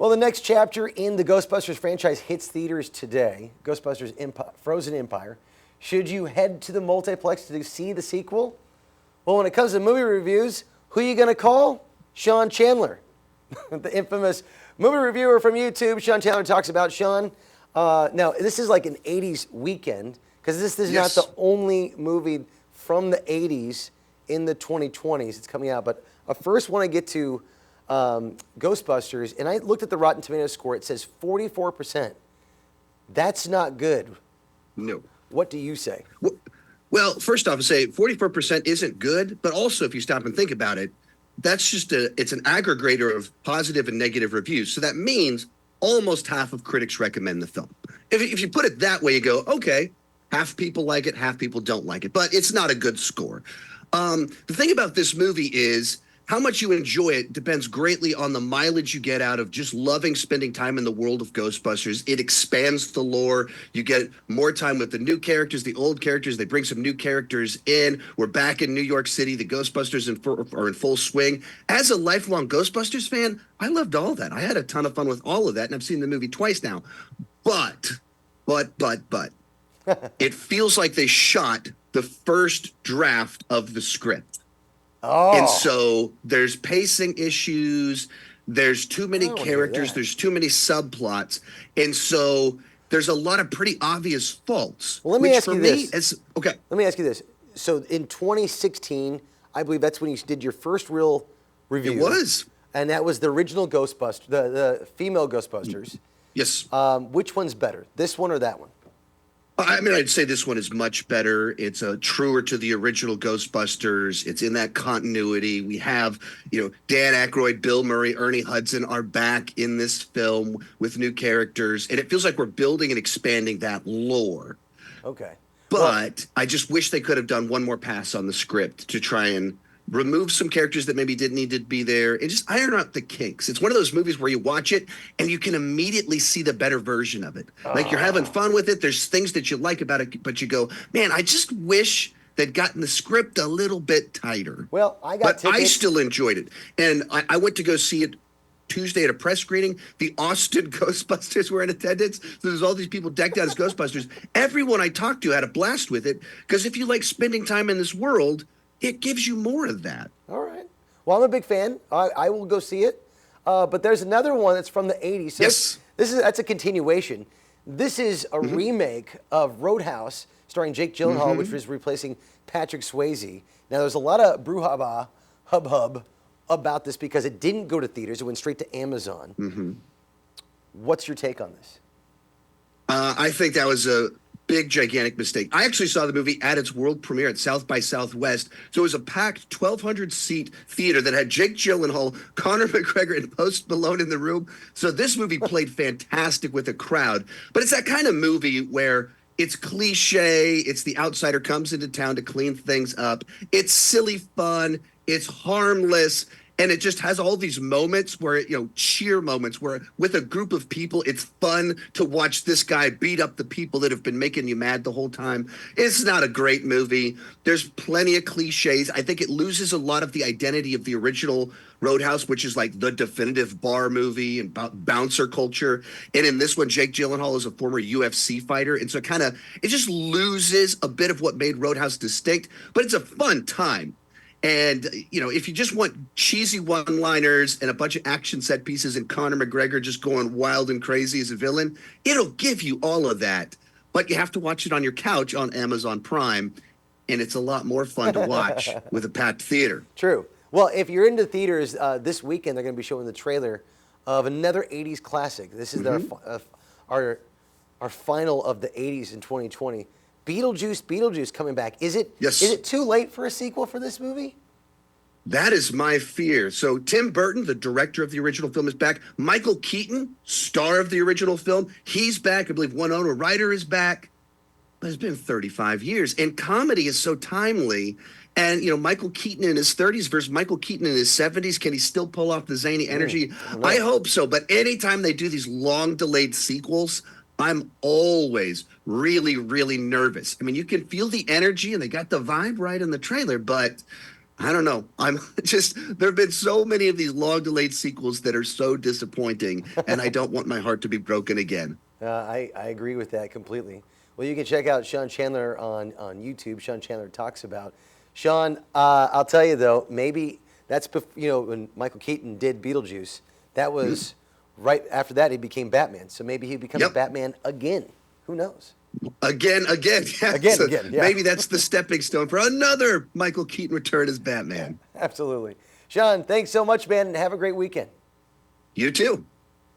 Well, the next chapter in the Ghostbusters franchise hits theaters today. Ghostbusters Frozen Empire. Should you head to the multiplex to see the sequel? Well, when it comes to movie reviews, who are you going to call? Sean Chandler, the infamous movie reviewer from YouTube. Sean Chandler talks about Sean. Now, this is like an 80s weekend, because this is not the only movie from the 80s in the 2020s that's coming out. But I first want to get to Ghostbusters, and I looked at the Rotten Tomatoes score. It says 44%. That's not good. No. What do you say? Well, first off, I say 44% isn't good, but also if you stop and think about it, that's just it's an aggregator of positive and negative reviews. So that means almost half of critics recommend the film. If you put it that way, you go, okay, half people like it, half people don't like it, but it's not a good score. The thing about this movie is how much you enjoy it depends greatly on the mileage you get out of just loving spending time in the world of Ghostbusters. It expands the lore. You get more time with the new characters, the old characters. They bring some new characters in. We're back in New York City. The Ghostbusters are in full swing. As a lifelong Ghostbusters fan, I loved all that. I had a ton of fun with all of that, and I've seen the movie twice now. But, it feels like they shot the first draft of the script. Oh. And so there's pacing issues, there's too many characters, there's too many subplots, and so there's a lot of pretty obvious faults. Well, let me ask you this. Okay. Let me ask you this. So in 2016, I believe that's when you did your first real review. It was. And that was the original Ghostbusters, the female Ghostbusters. Yes. Which one's better, this one or that one? I mean, I'd say this one is much better. It's truer to the original Ghostbusters. It's in that continuity. We have, Dan Aykroyd, Bill Murray, Ernie Hudson are back in this film with new characters. And it feels like we're building and expanding that lore. Okay. But I just wish they could have done one more pass on the script to try and remove some characters that maybe didn't need to be there and just iron out the kinks. It's one of those movies where you watch it and you can immediately see the better version of it. Like you're having fun with it. There's things that you like about it, but you go, man, I just wish they'd gotten the script a little bit tighter. Well, but I still enjoyed it. And I went to go see it Tuesday at a press screening. The Austin Ghostbusters were in attendance. So there's all these people decked out as Ghostbusters. Everyone I talked to had a blast with it because if you like spending time in this world, it gives you more of that. All right. Well, I'm a big fan. I will go see it. But there's another one that's from the 80s. So yes. That's a continuation. This is a remake of Roadhouse starring Jake Gyllenhaal, which was replacing Patrick Swayze. Now, there's a lot of brouhaha, hub about this because it didn't go to theaters. It went straight to Amazon. What's your take on this? I think that was a big, gigantic mistake. I actually saw the movie at its world premiere at South by Southwest. So it was a packed 1,200-seat theater that had Jake Gyllenhaal, Conor McGregor, and Post Malone in the room. So this movie played fantastic with a crowd. But it's that kind of movie where it's cliche. It's the outsider comes into town to clean things up. It's silly fun. It's harmless. And it just has all these moments where, cheer moments where with a group of people, it's fun to watch this guy beat up the people that have been making you mad the whole time. It's not a great movie. There's plenty of cliches. I think it loses a lot of the identity of the original Roadhouse, which is like the definitive bar movie and bouncer culture. And in this one, Jake Gyllenhaal is a former UFC fighter. And so it just loses a bit of what made Roadhouse distinct, but it's a fun time. And, if you just want cheesy one-liners and a bunch of action set pieces and Conor McGregor just going wild and crazy as a villain, it'll give you all of that. But you have to watch it on your couch on Amazon Prime, and it's a lot more fun to watch with a packed theater. True. Well, if you're into theaters, this weekend they're going to be showing the trailer of another 80s classic. This is our final of the 80s in 2020. Beetlejuice coming back. Is it too late for a sequel for this movie? That is my fear. So Tim Burton, the director of the original film, is back. Michael Keaton, star of the original film, he's back. I believe Winona Ryder is back. But it's been 35 years. And comedy is so timely. And, Michael Keaton in his 30s versus Michael Keaton in his 70s, can he still pull off the zany energy? I hope so. But anytime they do these long-delayed sequels, I'm always really, really nervous. I mean, you can feel the energy and they got the vibe right in the trailer, but I don't know. I'm just, there have been so many of these long delayed sequels that are so disappointing, and I don't want my heart to be broken again. I agree with that completely. Well, you can check out Sean Chandler on YouTube. Sean Chandler talks about. Sean, I'll tell you though, maybe that's when Michael Keaton did Beetlejuice. That was right after that he became Batman. So maybe he becomes Batman again. Who knows? Again. Yeah. Again. Yeah. Maybe that's the stepping stone for another Michael Keaton return as Batman. Absolutely. Sean, thanks so much, man, and have a great weekend. You too.